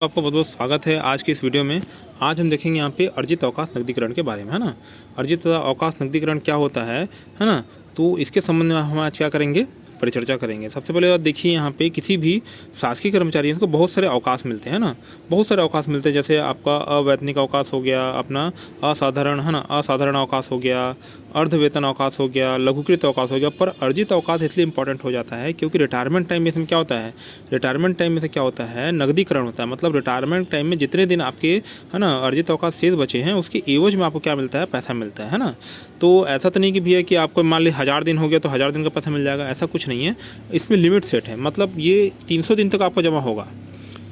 आपका बहुत बहुत स्वागत है आज की इस वीडियो में। आज हम देखेंगे यहाँ पे अर्जित अवकाश नकदीकरण के बारे में, है ना। अर्जित अवकाश नकदीकरण क्या होता है ना। तो इसके संबंध में हम आज क्या करेंगे, परिचर्चा करेंगे। सबसे पहले बात देखिए, यहाँ पे किसी भी शासकीय कर्मचारी को बहुत सारे अवकाश मिलते हैं ना, बहुत सारे अवकाश मिलते हैं। जैसे आपका अवैतनिक अवकाश हो गया, अपना असाधारण, है ना, असाधारण अवकाश हो गया, अर्ध वेतन अवकाश हो गया, लघुकृत अवकाश हो गया। पर अर्जित अवकाश इसलिए इंपॉर्टेंट हो जाता है क्योंकि रिटायरमेंट टाइम में इसमें क्या होता है, रिटायरमेंट टाइम में से क्या होता है, नगदीकरण होता है। मतलब रिटायरमेंट टाइम में जितने दिन आपके, है ना, अर्जित अवकाश शेष बचे हैं उसके एवज में आपको क्या मिलता है, पैसा मिलता है ना। तो ऐसा तो नहीं कि भैया कि आपको मान ली 1000 दिन हो गया तो 1000 दिन का पैसा मिल जाएगा, ऐसा कुछ नहीं है। इसमें लिमिट सेट है। मतलब ये 300 दिन तक आपको जमा होगा।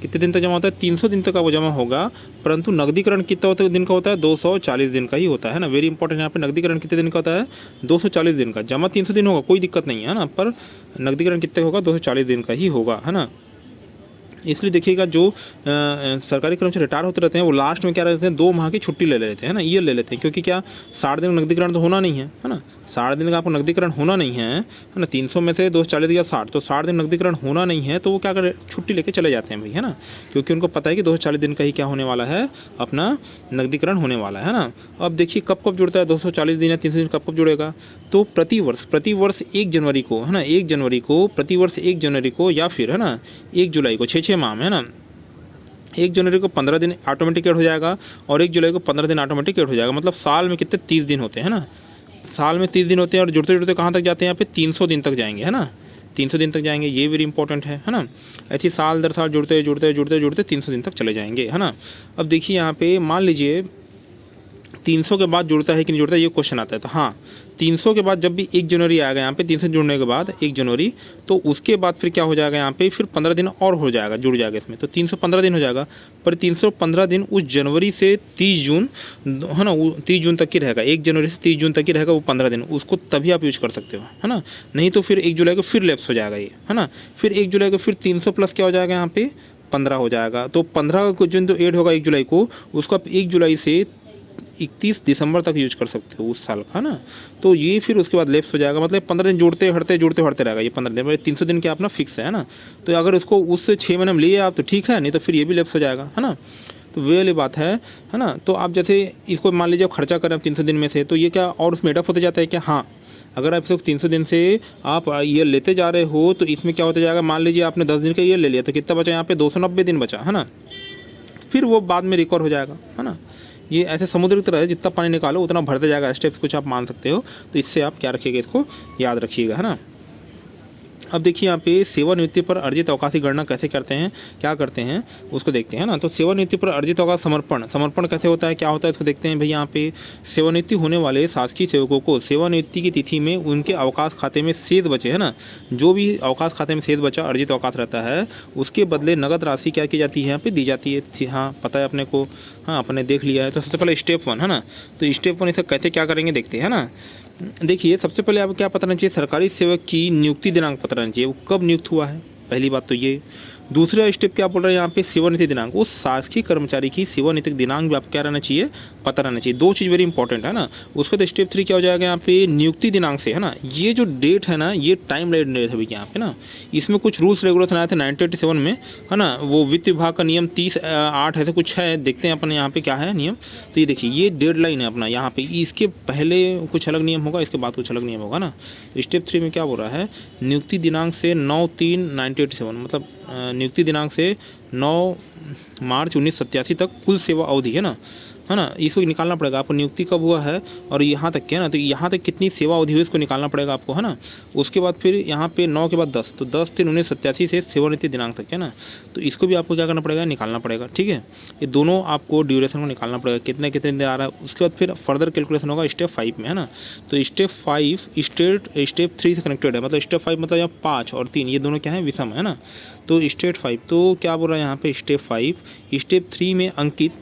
कितने दिन तक जमा होता है, 300 दिन तक आपको जमा होगा। परंतु नगदीकरण कितना होता है, दिन का होता है, 240 दिन का ही होता है ना। वेरी इंपॉर्टेंट, यहाँ पे नगदीकरण कितने दिन का होता है, 240 दिन का। जमा 300 दिन होगा, कोई दिक्कत नहीं है ना, पर नगदीकरण कितने होगा, 240 दिन का ही होगा, है ना। इसलिए देखिएगा जो सरकारी कर्मचारी रिटायर होते रहते हैं वो लास्ट में क्या रहते हैं, 2 माह की छुट्टी ले लेते हैं ना, ईयर ले लेते हैं। क्योंकि क्या 60 दिन का नगदीकरण तो होना नहीं है, है ना। 60 दिन का आपको नगदीकरण होना नहीं है ना। 300 में से 240 या 60, तो 60 दिन नगदीकरण होना नहीं है, तो वो क्या करें, छुट्टी लेके चले जाते हैं भाई, है ना। क्योंकि उनको पता है कि 240 दिन का ही क्या होने वाला है, अपना नगदीकरण होने वाला है ना। अब देखिए कब कब जुड़ता है, 240 दिन या 300 दिन कब कब जुड़ेगा। तो प्रतिवर्ष 1 जनवरी को, है ना, 1 जनवरी को, प्रतिवर्ष 1 जनवरी को, या फिर, है ना, 1 जुलाई को, 6 माह में, है ना। 1 जनवरी को 15 दिन ऑटोमेटिक ऐड हो जाएगा और 1 जुलाई को 15 दिन ऑटोमेटिक ऐड हो जाएगा। मतलब साल में कितने, 30 दिन होते हैं ना। साल में 30 दिन होते हैं और जुड़ते जुड़ते कहाँ तक जाते हैं, यहाँ पे 300 दिन तक जाएंगे, है ना। 300 दिन तक जाएंगे, ये वेरी इंपॉर्टेंट है ना। ऐसे साल दर साल जुड़ते जुड़ते जुड़ते जुड़ते 300 दिन तक चले जाएंगे, है ना। अब देखिए यहाँ पे मान लीजिए 300 के बाद जुड़ता है कि नहीं जुड़ता, ये क्वेश्चन आता है। तो हाँ, 300 के बाद जब भी 1 जनवरी आएगा यहाँ पे, 300 जुड़ने के बाद 1 जनवरी, तो उसके बाद फिर क्या हो जाएगा, यहाँ पे फिर 15 दिन और हो जाएगा, जुड़ जाएगा इसमें, तो 315 दिन हो जाएगा। पर 315 दिन उस जनवरी से 30 जून, है ना, 30 जून तक ही रहेगा। 1 जनवरी से 30 जून तक ही रहेगा वो 15 दिन, उसको तभी आप यूज कर सकते हो, है ना। नहीं तो फिर 1 जुलाई को फिर लैप्स हो जाएगा ये, है ना। फिर 1 जुलाई को फिर 300 प्लस क्या हो जाएगा, यहाँ पे 15 हो जाएगा। तो 15 को जो ऐड होगा 1 जुलाई को, उसको आप 1 जुलाई से 31 दिसंबर तक यूज कर सकते हो उस साल का, है ना। तो ये फिर उसके बाद लैप्स हो जाएगा। मतलब 15 दिन जुड़ते हटते रहेगा ये 15 दिन, मतलब 300 दिन के अपना फिक्स है ना। तो अगर उसको उससे 6 महीने में लिए आप तो ठीक है, नहीं तो फिर ये भी लैप्स हो जाएगा, है ना। तो वे वाली बात है ना। तो आप जैसे इसको मान लीजिए खर्चा करें 300 दिन में से, तो ये क्या और उसमें एडअप होते जाता है क्या, हाँ। अगर आप सिर्फ 300 दिन से आप ईयर लेते जा रहे हो तो इसमें क्या होता जाएगा, मान लीजिए आपने 10 दिन का ईयर ले लिया तो कितना बचा यहाँ पे, 290 दिन बचा, है ना। फिर वो बाद में रिकवर हो जाएगा, है ना। ये ऐसे समुद्र की तरह है, जितना पानी निकालो उतना भरते जाएगा। स्टेप्स कुछ आप मान सकते हो। तो इससे आप क्या रखिएगा, इसको याद रखिएगा, है ना। अब देखिए यहाँ पे सेवानिवृत्ति पर अर्जित अवकाश की गणना कैसे करते हैं, क्या करते हैं उसको देखते हैं ना। तो सेवानिवृत्ति पर अर्जित अवकाश समर्पण कैसे होता है, क्या होता है इसको देखते हैं भाई। यहाँ पे सेवानिवृत्ति होने वाले शासकीय सेवकों को सेवानिवृत्ति की तिथि में उनके अवकाश खाते में शेष बचे, है ना, जो भी अवकाश खाते में शेष बचा अर्जित अवकाश रहता है, उसके बदले नगद राशि क्या की जाती है, यहाँ पे दी जाती है। हाँ पता है अपने को, हाँ अपने देख लिया है। तो सबसे पहले स्टेप 1, है ना। तो स्टेप 1 इसे कैसे क्या करेंगे देखते हैं ना। देखिए सबसे पहले आपको क्या पता रहना चाहिए, सरकारी सेवक की नियुक्ति दिनांक पता रहना चाहिए, वो कब नियुक्त हुआ है, पहली बात तो ये। दूसरा स्टेप क्या बोल रहे हैं यहाँ पे, सेवानिवृत्ति दिनांक, उस शासकीय कर्मचारी की सेवानिवृत्ति दिनांक भी आपको क्या रहना चाहिए, पता रहना चाहिए। 2 चीज़ वेरी इंपॉर्टेंट है ना। उसके बाद स्टेप 3 क्या हो जाएगा, यहाँ पे नियुक्ति दिनांक से, है ना, ये जो डेट है ना, ये टाइम लाइन डेट है भैया यहाँ पे ना। इसमें कुछ रूल्स रेगुलेशन आए थे 1987 में, है ना। वो वित्त विभाग का नियम 30/8 ऐसे कुछ है, देखते हैं अपन यहाँ पे क्या है नियम। तो ये देखिए ये डेडलाइन है अपना यहाँ पे, इसके पहले कुछ अलग नियम होगा, इसके बाद कुछ अलग नियम होगा ना। तो स्टेप 3 में क्या बोल रहा है, नियुक्ति दिनांक से 9/3/1987, मतलब नियुक्ति दिनांक से 9 मार्च 1987 तक कुल सेवा अवधि, है ना, इसको निकालना पड़ेगा आपको, नियुक्ति कब हुआ है और यहाँ तक क्या है ना। तो यहाँ तक कितनी सेवा अवधि हुई इसको निकालना पड़ेगा आपको, है ना। उसके बाद फिर यहाँ पे 9 के बाद 10, तो 10/3/1987 से सेवानिवृत्ति दिनांक तक, है ना। तो इसको भी आपको क्या करना पड़ेगा, निकालना पड़ेगा, ठीक है। ये दोनों आपको ड्यूरेशन को निकालना पड़ेगा, कितने कितने दिन आ रहा है। उसके बाद फिर फर्दर कैलकुलेशन होगा स्टेप 5 में, है ना। तो स्टेप 5 स्टेप 3 से कनेक्टेड है। मतलब स्टेप 5 मतलब यहाँ 5 और 3 ये दोनों क्या है, विषम है ना। तो स्टेप 5 तो क्या बोल रहा है यहाँ पे, स्टेप 5 स्टेप 3 में अंकित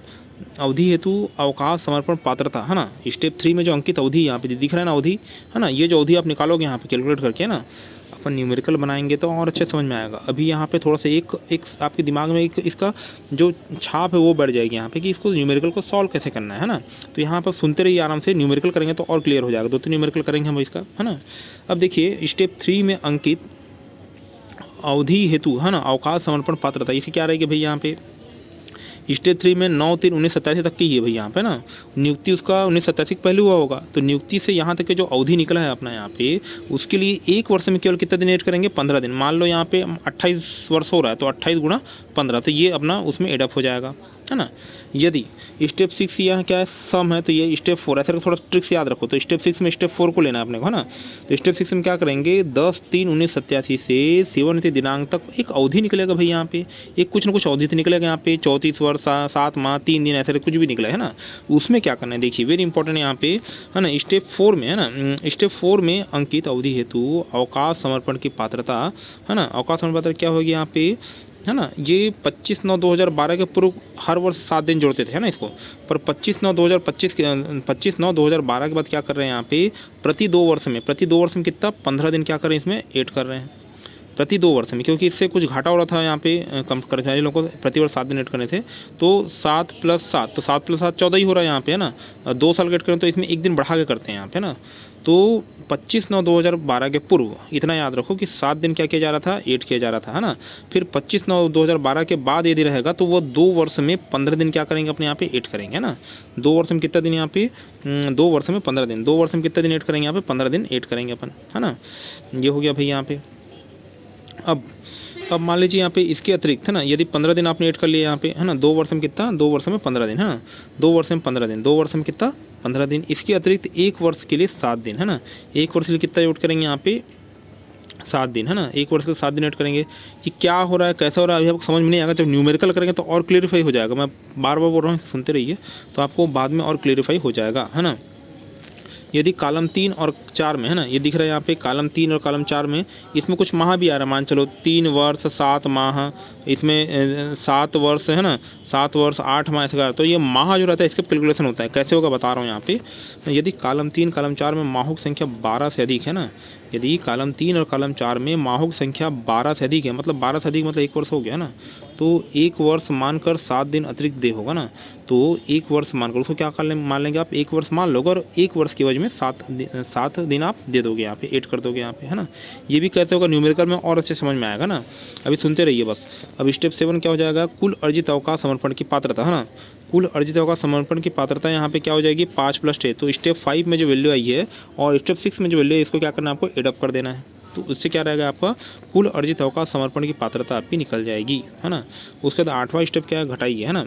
अवधि हेतु अवकाश समर्पण पात्रता, है ना। स्टेप 3 में जो अंकित अवधि यहाँ पे दिख रहा है ना, अवधि, है ना, ये जो अवधि आप निकालोगे यहाँ पे कैलकुलेट करके, है ना, अपन न्यूमेरिकल बनाएंगे तो और अच्छे समझ में आएगा। अभी यहाँ पे थोड़ा सा एक आपके दिमाग में एक इसका जो छाप है वो बढ़ जाएगी यहाँ पे कि इसको न्यूमेरिकल को सॉल्व कैसे करना है ना। तो यहाँ पर सुनते रहिए आराम से, न्यूमेरिकल करेंगे तो और क्लियर हो जाएगा। 2-3 न्यूमेरिकल करेंगे हम इसका, है ना। अब देखिए स्टेप 3 में अंकित अवधि हेतु, है ना, अवकाश समर्पण पात्रता, इसी क्या रहेगी भाई यहाँ पे, स्टेप 3 में 9/3/1987 तक की है भाई यहाँ पे ना, नियुक्ति उसका 1987 के पहले हुआ होगा, तो नियुक्ति से यहाँ तक के जो अवधि निकला है अपना यहाँ पे, उसके लिए एक वर्ष में केवल कितना दिन ऐड करेंगे, 15 दिन। मान लो यहाँ पे 28 वर्ष हो रहा है तो 28 गुणा 15, तो ये अपना उसमें एडअप हो जाएगा, है ना। यदि स्टेप 6 यहाँ क्या है, सम है, तो ये स्टेप 4 ऐसा थोड़ा ट्रिक से याद रखो। तो स्टेप 6 में स्टेप 4 को लेना है अपने को, है ना। तो स्टेप 6 में क्या करेंगे, 10/3/1987 से सेवानिवृत्ति दिनांक तक एक अवधि निकलेगा भाई यहाँ पे, एक कुछ ना कुछ अवधि तो निकलेगा यहाँ पे, 34 वर्ष 7 माह 3 दिन ऐसे कुछ भी निकला है ना। उसमें क्या करना है देखिए, वेरी इंपॉर्टेंट यहाँ पे, है ना। स्टेप 4 में, है ना, स्टेप 4 में अंकित अवधि हेतु अवकाश समर्पण की पात्रता, है ना। अवकाश समर्पण पात्रता क्या होगी यहाँ पे, है ना। ये 25/9/2012 के पूर्व हर वर्ष 7 दिन जोड़ते थे, है ना इसको, पर 25/9/2012 के बाद क्या कर रहे हैं यहाँ पे, प्रति 2 वर्ष में कितना 15 दिन क्या कर रहे हैं इसमें ऐड कर रहे हैं, प्रति 2 वर्ष में, क्योंकि इससे कुछ घाटा हो रहा था यहाँ पे कम कर्मचारी लोगों को प्रति वर्ष 7 दिन ऐड करने थे। तो 7 + 7, तो 7 + 7 14 ही हो रहा है यहाँ पे, है ना। 2 साल ऐड करें तो इसमें एक दिन बढ़ा के करते हैं यहाँ पे ना। तो 25/9/2012 के पूर्व इतना याद रखो कि 7 दिन क्या किया जा रहा था, ऐड किया जा रहा था, है ना। फिर 25/9/2012 के बाद यदि रहेगा तो वो 2 वर्ष में 15 दिन क्या करेंगे अपने यहाँ पे ऐड करेंगे, है ना। 2 वर्ष में कितना दिन यहाँ पे, 2 वर्ष में 15 दिन, 2 वर्ष में कितना दिन ऐड करेंगे यहाँ पे, 15 दिन ऐड करेंगे अपन, है ना। ये हो गया भाई यहाँ पे। अब मान लीजिए यहाँ पे इसके अतिरिक्त, है ना, यदि 15 दिन आपने ऐड कर लिया यहाँ पे, है ना, 2 वर्ष में कितना, 2 वर्ष में 15 दिन, है ना, 2 वर्ष में 15 दिन, 2 वर्ष में कितना 15 दिन। इसके अतिरिक्त 1 वर्ष के लिए 7 दिन, है ना, 1 वर्ष के लिए कितना ऐड करेंगे यहाँ पे, 7 दिन, है ना, 1 वर्ष के लिए 7 दिन ऐड करेंगे। कि क्या हो रहा है, कैसा हो रहा है, अभी आपको समझ में नहीं आएगा, जब न्यूमेरिकल करेंगे तो और क्लियरिफाई हो जाएगा। मैं बार बार बोल रहा हूँ, सुनते रहिए, तो आपको बाद में और क्लियरिफाई हो जाएगा, है ना। यदि कॉलम 3 और 4 में, है ना, ये दिख रहा है यहाँ पे कॉलम 3 और कॉलम 4 में, इसमें कुछ माह भी आ रहा है, मान चलो 3 वर्ष 7 माह, इसमें 7 वर्ष, है ना, 7 वर्ष 8 माह ऐसा। तो ये माह जो रहता है इसका कैलकुलेशन होता है, कैसे होगा बता रहा हूँ यहाँ पे। यदि कॉलम 3 कॉलम 4 में माहों की संख्या 12 से अधिक है ना, यदि कॉलम 3 और कॉलम 4 में माहों की संख्या 12 से अधिक है, मतलब 12 से अधिक मतलब 1 वर्ष हो गया ना, तो 1 वर्ष मानकर 7 दिन अतिरिक्त दे होगा ना, तो 1 वर्ष मानकर उसको क्या कर मान लेंगे आप, 1 वर्ष मान लोगे और 1 वर्ष की वजह में 7 दिन आप दे दोगे यहाँ पे, ऐड कर दोगे यहाँ पे, है ना। ये भी कैसे होगा न्यूमेरिकल में और अच्छे समझ में आएगा ना। अभी सुनते रहिए बस। अब स्टेप 7 क्या हो जाएगा, कुल अर्जित अवकाश समर्पण की पात्रता, है ना। कुल अर्जित अवकाश समर्पण की पात्रता यहाँ पे क्या हो जाएगी, 5 + 6। तो स्टेप 5 में जो वैल्यू आई है और स्टेप 6 में जो वैल्यू है, इसको क्या करना है आपको, एडअप कर देना है। तो उससे क्या रहेगा, आपका कुल अर्जित अवकाश समर्पण की पात्रता आपकी निकल जाएगी, है ना। उसके बाद 8वां स्टेप क्या है, घटाई है ना।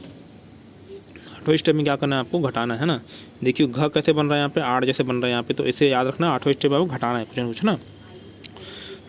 8वें स्टेप में क्या करना है आपको, घटाना है ना। देखिए घ कैसे बन रहा है यहाँ पे, 8 जैसे बन रहा है यहाँ पे, तो इसे याद रखना, 8वें स्टेप आपको घटाना है कुछ ना कुछ ना।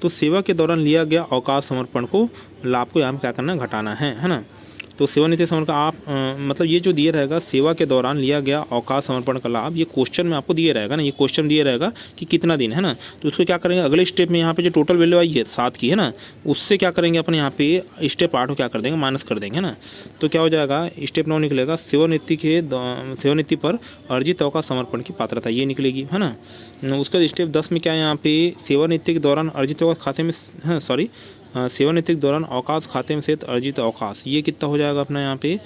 तो सेवा के दौरान लिया गया अवकाश समर्पण को लाभ को यहाँ पे क्या करना है, घटाना है ना। तो सेवानिवृत्ति समर्पण का आप मतलब ये जो दिया रहेगा, सेवा के दौरान लिया गया अवकाश समर्पण का लाभ, ये क्वेश्चन में आपको दिया रहेगा ना, ये क्वेश्चन दिया रहेगा कि कितना दिन, है ना। तो उसको क्या करेंगे, अगले स्टेप में यहाँ पे जो टोटल वैल्यू आई है 7 की, है ना, उससे क्या करेंगे अपन यहाँ पे स्टेप 8 को क्या कर देंगे, माइनस कर देंगे, है ना। तो क्या हो जाएगा, स्टेप 9 निकलेगा, सेवानिवृत्ति पर अर्जित अवकाश समर्पण की पात्रता, ये निकलेगी, है ना। उसका स्टेप 10 में क्या है यहाँ पे, सेवानिवृत्ति के दौरान अर्जित अवकाश खाते में, सेवानिवृत्ति के दौरान अवकाश खाते में से अर्जित अवकाश, ये कितना हो जाएगा अपना यहाँ पे,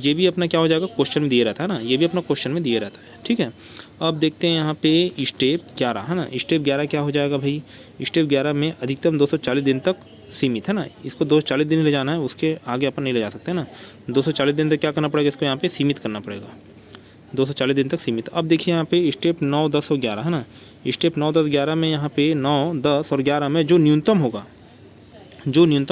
ये भी अपना क्या हो जाएगा, क्वेश्चन में दिया रहता है ना, ये भी अपना क्वेश्चन में दिया रहता है, ठीक है। अब देखते हैं यहाँ पे स्टेप 11, है ना। स्टेप 11 क्या हो जाएगा भाई, स्टेप 11 में अधिकतम 240 दिन तक सीमित, है ना। इसको 240 दिन ले जाना है, उसके आगे अपन नहीं ले जा सकते ना। 240 दिन तक क्या करना पड़ेगा, इसको यहाँ पे सीमित करना पड़ेगा, 240 दिन तक सीमित। अब देखिए यहाँ पे स्टेप 9, 10 और 11, है ना। स्टेप 9, 10, 11 में यहाँ पे 9, 10 और 11 में जो न्यूनतम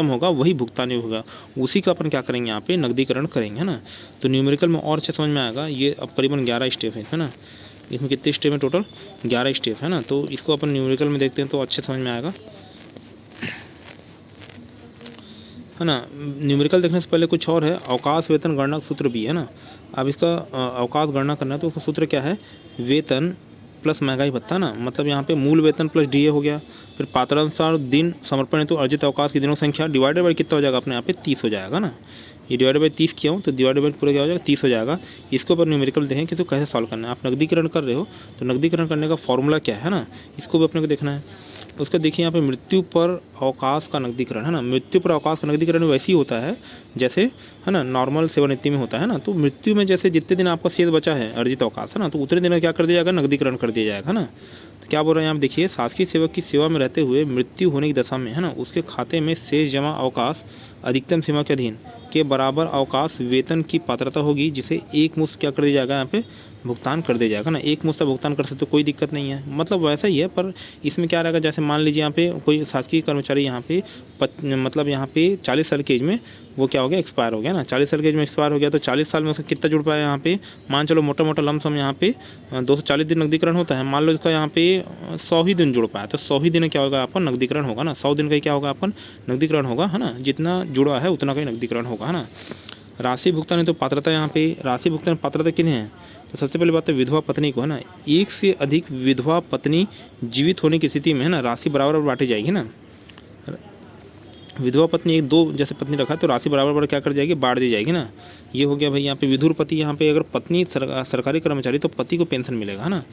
होगा वही भुगतान होगा, उसी का अपन क्या करेंगे यहाँ पे, नकदीकरण करेंगे, है ना। तो न्यूमेरिकल में और अच्छे समझ में आएगा। ये अब करीबन 11 स्टेप है ना। इसमें कितने स्टेप हैं टोटल, 11 स्टेप है ना। तो इसको अपन न्यूमेरिकल में देखते हैं तो अच्छे समझ में आएगा, है ना। न्यूमेरिकल देखने से पहले कुछ और है, अवकाश वेतन गणना का सूत्र भी है ना। अब इसका अवकाश गणना करना है तो उसका सूत्र क्या है, वेतन प्लस महंगाई भत्ता ना, मतलब यहाँ पे मूल वेतन प्लस डीए हो गया, फिर पात्रानुसार दिन समर्पण हेतु अर्जित अवकाश की दिनों संख्या डिवाइडेड बाई कितना हो जाएगा अपने यहाँ पे 30 हो जाएगा ना। ये डिवाइडेड बाई 30 किया हूँ तो डिवाइडेड बाई पूरा क्या हो जाएगा, 30 हो जाएगा। इसको ऊपर न्यूमेरिकल देखें कि तो कैसे सॉल्व करना है। आप नकदीकरण कर रहे हो तो नकदीकरण करने का फॉर्मूला क्या है ना, इसको भी अपने को देखना है। उसका देखिए यहाँ पे मृत्यु पर अवकाश का नकदीकरण, है ना। मृत्यु पर अवकाश का नकदीकरण वैसे ही होता है जैसे, है ना, नॉर्मल सेवानिवृत्ति में होता है ना। तो मृत्यु में जैसे जितने दिन आपका शेष बचा है अर्जित अवकाश, है ना, तो उतने दिन में क्या कर दिया जाएगा, नकदीकरण कर दिया जाएगा, है ना। तो क्या बोल रहे हैं आप देखिए, शासकीय सेवक की सेवा में रहते हुए मृत्यु होने की दशा में, है ना, उसके खाते में शेष जमा अवकाश अधिकतम सीमा के अधीन के बराबर अवकाश वेतन की पात्रता होगी, जिसे एक मुश्त क्या कर दिया जाएगा, यहाँ पे भुगतान कर दिया जाएगा ना। एक मुश्त भुगतान कर सकते तो कोई दिक्कत नहीं है, मतलब वैसा ही है। पर इसमें क्या रहेगा, जैसे मान लीजिए यहाँ पे कोई शासकीय कर्मचारी यहाँ पे मतलब यहाँ पे 40 साल की एज में वो क्या हो गया, एक्सपायर हो गया ना। 40 साल की एज में एक्सपायर हो गया तो 40 साल में उसका कितना जुड़ पाया, यहाँ पे मान चलो मोटा मोटा लमसम यहाँ पे 240 दिन नकदीकरण होता है। मान लो इसका यहाँ पे 100 ही दिन जुड़ पाया, तो 100 ही दिन क्या होगा, आपका नकदीकरण होगा ना। 100 दिन का क्या होगा, अपन नकदीकरण होगा, है ना। जितना जुड़ा है उतना का ही नकदीकरण होगा, है ना। राशि भुगतान है तो पात्रता, यहाँ पे राशि भुगतान पात्रता किन्हें है, तो सबसे पहले बात है विधवा पत्नी को, है ना। एक से अधिक विधवा पत्नी जीवित होने की स्थिति में, है ना, राशि बराबर बांटी जाएगी ना। विधवा पत्नी एक दो जैसे पत्नी रखा है तो राशि बराबर क्या कर जाएगी, बांट दी जाएगी ना। ये हो गया भाई यहाँ पे विधुर पति। यहाँ पे अगर पत्नी सरकारी कर्मचारी तो पति को पेंशन मिलेगा, है ना।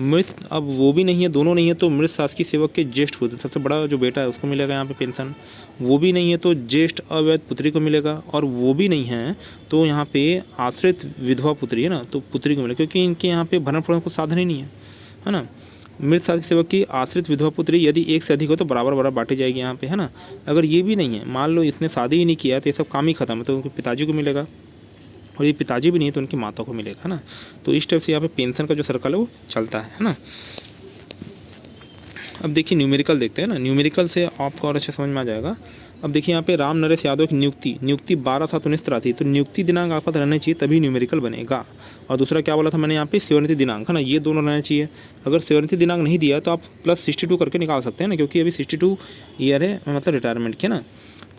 मृत अब वो भी नहीं है, दोनों नहीं है तो मृत शासकीय सेवक के ज्येष्ठ पुत्र, सबसे बड़ा जो बेटा है उसको मिलेगा यहाँ पे पेंशन। वो भी नहीं है तो ज्येष्ठ अवैध पुत्री को मिलेगा, और वो भी नहीं है तो यहाँ पे आश्रित विधवा पुत्री, है ना, तो पुत्री को मिलेगा, क्योंकि इनके यहाँ पे भरण पोषण को साधन ही नहीं है ना। मृत शासकीय सेवक की आश्रित विधवा पुत्री यदि एक से अधिक हो तो बराबर बराबर बांटी जाएगी यहाँ पे, है ना। अगर ये भी नहीं है, मान लो इसने शादी ही नहीं किया तो ये सब काम ही खत्म है, तो उनके पिताजी को मिलेगा, और ये पिताजी भी नहीं है तो उनकी माता को मिलेगा, है ना। तो इस टाइप से यहाँ पे पेंशन का जो सर्कल है वो चलता है ना। अब देखिए न्यूमेरिकल देखते हैं ना, न्यूमेरिकल से आपको और अच्छे समझ में आ जाएगा। अब देखिए यहाँ पे राम नरेश यादव की नियुक्ति 12/7/1983, तो नियुक्ति दिनांक आपका रहना चाहिए तभी न्यूमेरिकल बनेगा। और दूसरा क्या बोला था मैंने यहाँ पे, सेवानिवृत्ति दिनांक, है ना, ये दोनों रहना चाहिए। अगर सेवानिवृत्ति दिनांक नहीं दिया तो आप +62 करके निकाल सकते हैं ना, क्योंकि अभी 62 ईयर है, मतलब रिटायरमेंट के ना।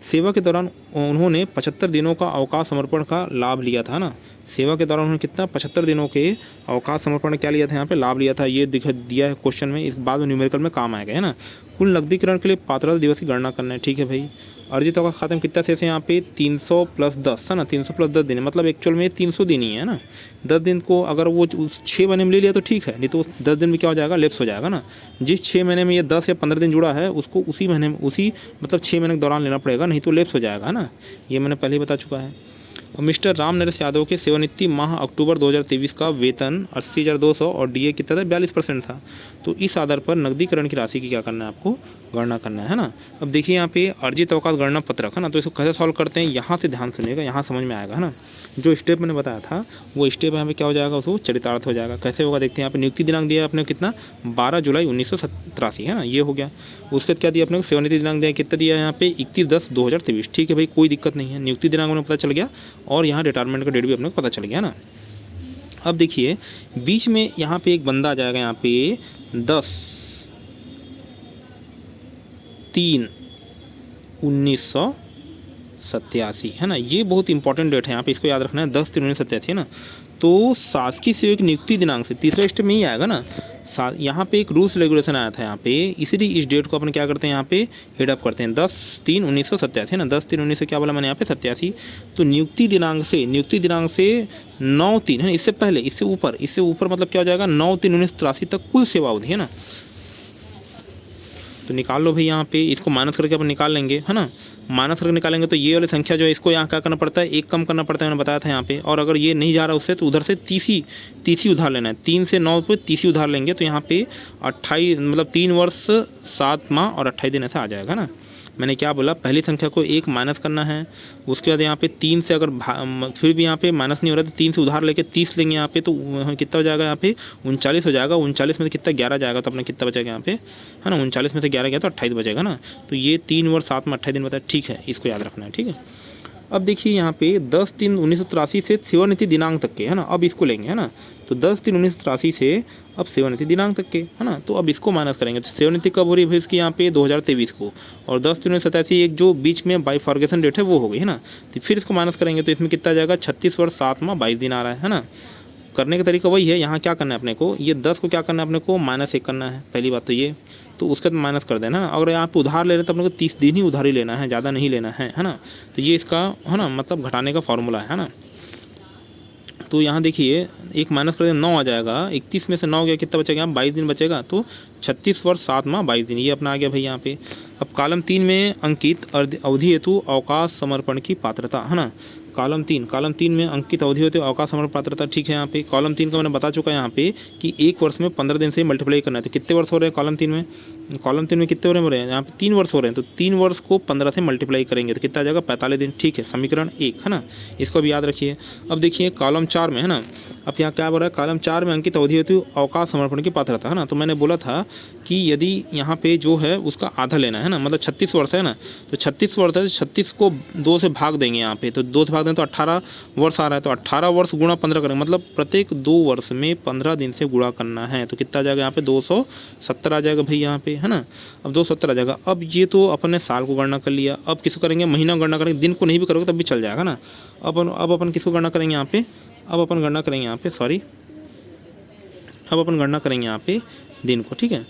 सेवा के दौरान उन्होंने 75 दिनों का अवकाश समर्पण का लाभ लिया था ना। सेवा के दौरान उन्होंने कितना 75 दिनों के अवकाश समर्पण क्या लिया था, यहाँ पे लाभ लिया था, ये दिया है क्वेश्चन में, इस बाद में न्यूमेरिकल में काम आएगा, है ना। कुल नकदीकरण के लिए पात्रता दिवस की गणना करना है, ठीक है भाई। अर्जित अवकाश खाते में कितना शेष है, यहाँ पे 300 + 10, है ना। 300 + 10 दिन है, मतलब एक्चुअल में 300 दिन ही है ना। 10 दिन को अगर वो 6 महीने में ले लिया तो ठीक है, नहीं तो 10 दिन में क्या हो जाएगा, लेप्स हो जाएगा ना। जिस 6 महीने में ये 10 या 15 दिन जुड़ा है उसको उसी महीने में मतलब 6 महीने के दौरान लेना पड़ेगा, नहीं तो लेप्स हो जाएगा ना। ये मैंने पहले ही बता चुका है। और मिस्टर राम नरेश यादव के सेवानिवृत्ति माह अक्टूबर 2023 का वेतन 80,200 और डीए कितना था, 42% था। तो इस आधार पर नकदीकरण की राशि की क्या करना है, आपको गणना करना है ना। अब देखिए यहाँ पे अर्जित अवकाश गणना पत्रक, है ना, तो इसको कैसे सॉल्व करते हैं, यहाँ से ध्यान सुनिएगा, यहाँ समझ में आएगा, है ना। जो स्टेप मैंने बताया था वो स्टेप यहाँ पे क्या हो जाएगा, उसको चरितार्थ हो जाएगा। कैसे होगा देखते हैं। यहाँ पे नियुक्ति दिनांक दिया आपने कितना, 12 जुलाई 1983, है ना, ये हो गया। उसके बाद क्या दिया अपने को, सेवानिवृत्ति दिनांक दिया कितना दिया है यहाँ पे, 31/10/2023, ठीक है भाई, कोई दिक्कत नहीं है। नियुक्ति दिनांक में पता चल गया और यहाँ रिटायरमेंट का डेट भी अपने को पता चल गया ना। अब देखिए बीच में यहाँ पे एक बंदा आ जाएगा, यहाँ पे 10/3/1987, है ना। ये बहुत इंपॉर्टेंट डेट है, यहाँ पे इसको याद रखना है, 10/3/1987, है ना। तो शासकीय सेवक नियुक्ति दिनांक से तीसरे स्टेप में ही आएगा ना। यहाँ पे एक रूल्स रेगुलेशन आया था यहाँ पे, इसीलिए इस डेट को अपन क्या करते हैं, यहाँ पे हेडअप करते हैं 10/3/1987, है ना। 10/3/19 क्या बोला मैंने यहाँ पे, 87। तो नियुक्ति दिनांक से 9/3, है ना, इससे पहले इससे ऊपर मतलब क्या हो जाएगा, 9/3/1983 तक कुल सेवा अवधि, है ना। तो निकाल लो भाई, यहाँ पे इसको माइनस करके अपन निकाल लेंगे, है ना। माइनस करके निकालेंगे तो ये वाली संख्या जो है इसको यहाँ क्या करना पड़ता है, एक कम करना पड़ता है, मैंने बताया था यहाँ पे। और अगर ये नहीं जा रहा उससे तो उधर से 30 उधार लेना है, 3 से 9 पे 30 उधार लेंगे तो यहाँ पे 28 मतलब 3 वर्ष 7 माह और 28 दिन ऐसा आ जाएगा ना। मैंने क्या बोला, पहली संख्या को 1 माइनस करना है, उसके बाद यहाँ पे 3 से अगर फिर भी यहाँ पे माइनस नहीं हो रहा तो 3 से उधार लेके 30 लेंगे यहाँ पे, तो कितना हो जाएगा यहाँ पे 39 हो जाएगा। 39 में से कितना 11 जाएगा तो अपने कितना बचेगा यहाँ पे, है ना। 39 में से 11 गया तो 28 बचेगा ना। तो ये 3 वर्ष 7 में 28 दिन बताया, ठीक है, इसको याद रखना है, ठीक है। अब देखिए यहाँ पे 10/3/1983 से सेवानिवृत्ति दिनांक तक के, है ना, अब इसको लेंगे, है ना। तो 10/3/1983 से अब सेवानिवृत्ति दिनांक तक के, है ना। तो अब इसको माइनस करेंगे, तो सेवानिवृत्ति कब हो रही है इसकी, यहाँ पे 2023 को, और 10/3/1987 एक जो बीच में बाइफॉर्गेशन डेट है वो हो गई, है ना। तो फिर इसको माइनस करेंगे तो इसमें कितना आ जाएगा, 36 वर्ष 7 माह 22 दिन आ रहा है ना। करने का तरीका वही है, यहाँ क्या करना है अपने को, ये 10 को क्या करना है अपने को, -1 करना है, पहली बात तो ये। तो उसके बाद माइनस कर देना ना। अगर आप उधार ले रहे हैं तो अपने को 30 दिन ही उधार ही लेना है, ज़्यादा नहीं लेना है ना। तो ये इसका, है ना, मतलब घटाने का फॉर्मूला है ना। तो यहाँ देखिए एक माइनस कर दें 9 आ जाएगा, 31 में से 9 गया कितना बचेगा, 22 दिन बचेगा, तो 36 वर्ष 7 माह 22 दिन, ये अपना आ गया भाई यहाँ पे। अब कॉलम 3 में अंकित अवधि हेतु अवकाश समर्पण की पात्रता, है ना। कॉलम 3 में अंकित अवधि होती है अवकाश समर्पण पात्रता, ठीक है। यहाँ पे कॉलम 3 का मैंने बता चुका है यहाँ पे कि एक वर्ष में 15 दिन से मल्टीप्लाई करना है। तो कितने वर्ष हो रहे हैं कॉलम 3 में? कॉलम 3 में कितने हो रहे हैं? यहाँ पे 3 वर्ष हो रहे हैं, तो 3 वर्ष को 15 से मल्टीप्लाई करेंगे तो कितना आ जाएगा? 45 दिन, ठीक है। समीकरण 1 है ना, इसको भी याद रखिए। अब देखिए कॉलम 4 में है ना, अब यहाँ क्या बोल रहा है? कॉलम 4 में अंकित अवधि होती है अवकाश समर्पण की पात्रता, है ना। तो मैंने बोला था कि यदि यहाँ पे जो है उसका आधा लेना है ना, मतलब 36 वर्ष है ना, तो 36 वर्ष है, 36 को 2 से भाग देंगे यहाँ पे, तो 2 से भाग देंगे तो 18 वर्ष आ रहा है, तो 18 वर्ष गुणा 15 करेंगे, मतलब प्रत्येक 2 वर्ष में 15 दिन से गुणा करना है। तो कितना आ जाएगा यहाँ पे? 270 आ जाएगा भाई यहाँ पे, है ना। अब 270 आ जाएगा। अब ये तो अपन ने साल को गणना कर लिया, अब किसको करेंगे? महीना गणना करेंगे। दिन को नहीं भी करोगे तब भी चल जाएगा ना। अब अपन किसको गणना करेंगे यहाँ पे? अब अपन गणना करेंगे यहाँ पे, सॉरी, अब अपन गणना करेंगे यहाँ पे दिन को, ठीक है।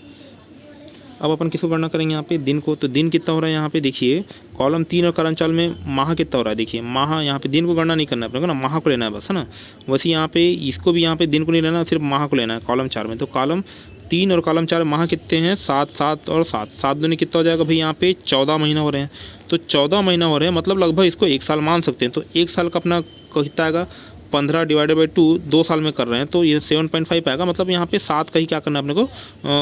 अब अपन किसको गणना करेंगे यहाँ पे? दिन को। तो दिन कितना हो रहा है यहाँ पे? देखिए कॉलम 3 और कॉलम 4 में माह कितना हो रहा है? देखिए माह, यहाँ पे दिन को गणना नहीं करना है अपने को ना, माह को लेना है बस, है ना। वैसे यहाँ पे इसको भी यहाँ पे दिन को नहीं लेना, सिर्फ माह को लेना है कॉलम 4 में। तो कॉलम 3 और कॉलम 4 माह कितने हैं? 7 और 7 दूनी कितना हो जाएगा भाई यहाँ पे? 14 महीना हो रहे हैं। तो 14 महीना हो रहे हैं, मतलब लगभग इसको 1 साल मान सकते हैं। तो 1 साल का अपना कितना आएगा? 15 डिवाइडेड बाई 2, 2 साल में कर रहे हैं तो ये 7.5 आएगा। मतलब यहाँ पे 7 का ही क्या करना है अपने को,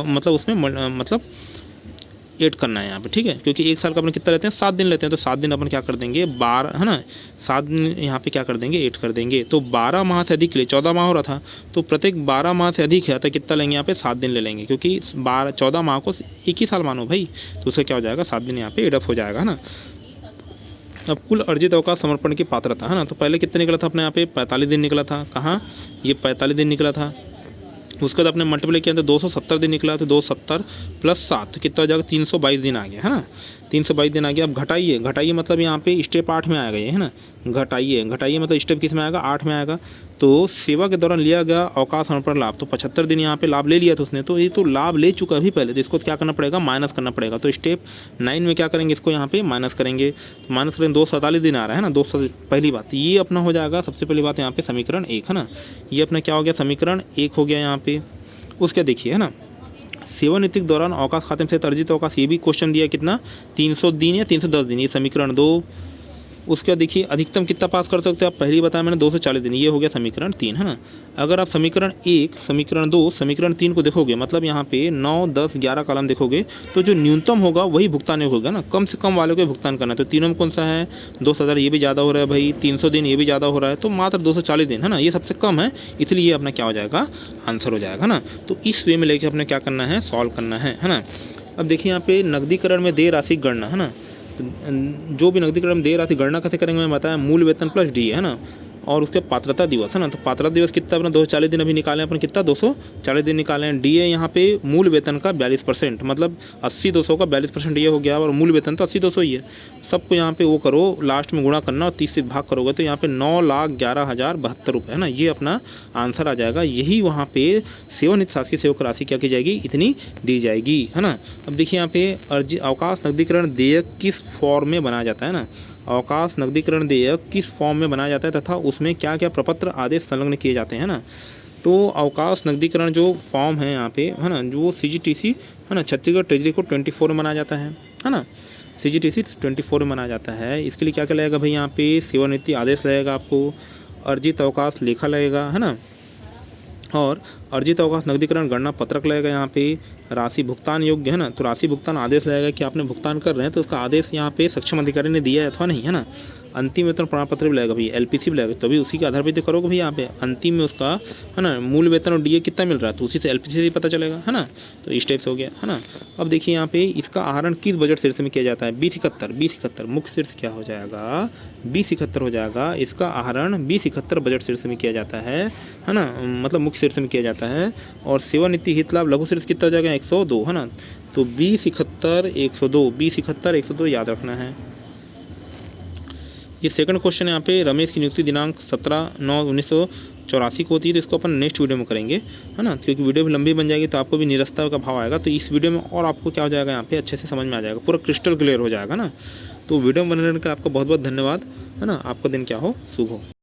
मतलब उसमें मतलब 8 करना है यहाँ पे, ठीक है। क्योंकि 1 साल का अपन कितना लेते हैं? 7 दिन लेते हैं, तो 7 दिन अपन क्या कर देंगे? 12, है ना। 7 दिन यहाँ पे क्या कर देंगे? 8 कर देंगे। तो 12 माह से अधिक के लिए 14 माह हो रहा था, तो प्रत्येक 12 माह से अधिक है तो कितना लेंगे यहाँ पे? 7 दिन ले लेंगे, क्योंकि 14 माह को एक ही साल मानो भाई, तो उससे क्या हो जाएगा? 7 दिन यहाँ पे एडअप हो जाएगा, है ना। अब कुल अर्जित अवकाश समर्पण की पात्रता, है ना। तो पहले कितने निकला था अपने यहाँ पे? 45 दिन निकला था। कहाँ? ये 45 दिन निकला था। उसके बाद अपने मल्टीप्लाई किया तो 270 दिन निकला, तो 270 प्लस 7 तो कितना हो जाएगा? 322 दिन आ गया, है ना। 322 दिन आ गया। अब घटाइए मतलब यहाँ पे स्टेप 8 में आएगा ये, है ना। घटाइए मतलब स्टेप किस में आएगा? 8 में आएगा। तो सेवा के दौरान लिया गया अवकाश समर्पण लाभ, तो 75 दिन यहाँ पे लाभ ले लिया था उसने, तो ये तो लाभ ले चुका अभी पहले, तो इसको क्या करना पड़ेगा? माइनस करना पड़ेगा। तो स्टेप 9 में क्या करेंगे? इसको यहाँ पे माइनस करेंगे, तो माइनस करेंगे 247 दिन आ रहा है ना। 200 पहली बात ये अपना हो जाएगा, सबसे पहली बात यहाँ पे समीकरण 1, है ना। ये अपना क्या हो गया? समीकरण 1 हो गया यहाँ पे। उसके देखिए, है ना, सेवानिवृत्ति के दौरान अवकाश खाते में से अर्जित अवकाश, ये भी क्वेश्चन दिया कितना? 300 दिन या 310 दिन, ये समीकरण 2। उसके बाद देखिए अधिकतम कितना पास कर सकते हैं आप? पहले ही बताया मैंने 240 दिन, ये हो गया समीकरण 3, है ना। अगर आप समीकरण 1, समीकरण 2, समीकरण 3 को देखोगे, मतलब यहाँ पे 9, 10, 11 कॉलम देखोगे, तो जो न्यूनतम होगा वही भुगतान होगा ना, कम से कम वाले को भुगतान करना है। तो तीनों में कौन सा है? 2000, ये भी ज़्यादा हो रहा है भाई। 300 दिन, ये भी ज़्यादा हो रहा है, तो मात्र 240 दिन, है ना, ये सबसे कम है, इसलिए ये अपना क्या हो जाएगा? आंसर हो जाएगा ना। तो इस वे में लेके अपने क्या करना है? सॉल्व करना है ना। अब देखिए यहाँ पे नकदीकरण में देय राशि गणना, है ना। जो भी नकदीकरण में देय राशि गणना कैसे करेंगे मैं बताया, मूल वेतन प्लस डी, है ना। और उसके पात्रता दिवस, है ना। तो पात्रता दिवस कितना अपना? 240 दिन अभी निकाले अपन, कितना? 240 दिन निकाले हैं। डी ए यहाँ पे मूल वेतन का 42%, मतलब 80 200 का 42% ये हो गया, और मूल वेतन तो 80 200 ही है। सबको यहाँ पे वो करो, लास्ट में गुणा करना और 30 से भाग करोगे तो यहाँ पे 9,11,072 रुपये, है ना। ये अपना आंसर आ जाएगा। यही वहाँ पे सेवानिवृत्त शासकीय सेवक राशि क्या की जाएगी? इतनी दी जाएगी, है ना। अब देखिए यहाँ पे अवकाश नकदीकरण देयक किस फॉर्म में बनाया जाता है ना। अवकाश नकदीकरण देयक किस फॉर्म में बनाया जाता है तथा उसमें क्या क्या प्रपत्र आदेश संलग्न किए जाते हैं ना। तो अवकाश नकदीकरण जो फॉर्म है यहाँ पे, है ना, जो CGTC, है ना, छत्तीसगढ़ ट्रेजरी को 24 में बनाया जाता है ना। CGTC 24 में बनाया जाता है। इसके लिए क्या क्या लगेगा भाई? यहाँ पे सेवानिवृत्ति आदेश लगेगा आपको, अर्जित अवकाश लेखा लगेगा, है ना, और अर्जित अवकाश नकदीकरण गणना पत्रक लगेगा यहाँ पे, राशि भुगतान योग्य, है ना। तो राशि भुगतान आदेश लगेगा कि आपने भुगतान कर रहे हैं, तो उसका आदेश यहाँ पे सक्षम अधिकारी ने दिया है अथवा नहीं, है ना। अंतिम वेतन प्रमाण पत्र भी लगेगा भाई, LPC भी लगेगा, तभी उसी के आधार पर तो करोगे भाई। यहाँ पे अंतिम में उसका, है ना, मूल वेतन और DA कितना मिल रहा है, तो उसी से LPC से पता चलेगा, है ना। तो इस टाइप से हो गया, है ना। अब देखिए यहाँ पे इसका आहरण किस बजट शीर्ष में किया जाता है? 2071 मुख्य शीर्ष क्या हो जाएगा? 2071 हो जाएगा। इसका आहरण 2071 बजट शीर्ष में किया जाता है ना, मतलब मुख्य शीर्ष में किया जाता है। और सेवानिवृत्ति हित लाभ लघु शीर्ष कितना हो जाएगा? 102, है ना। तो 2071 102, 2071 102 याद रखना है। ये सेकंड क्वेश्चन है यहाँ पे, रमेश की नियुक्ति दिनांक 17/9/1984 को होती है, तो इसको अपन नेक्स्ट वीडियो में करेंगे, है ना, क्योंकि वीडियो भी लंबी बन जाएगी तो आपको भी निरस्ता का भाव आएगा। तो इस वीडियो में और आपको क्या हो जाएगा यहाँ पे अच्छे से समझ में आ जाएगा, पूरा क्रिस्टल क्लियर हो जाएगा ना। तो वीडियो में बने रहने का आपका बहुत बहुत धन्यवाद, है ना। आपका दिन क्या हो, शुभ हो।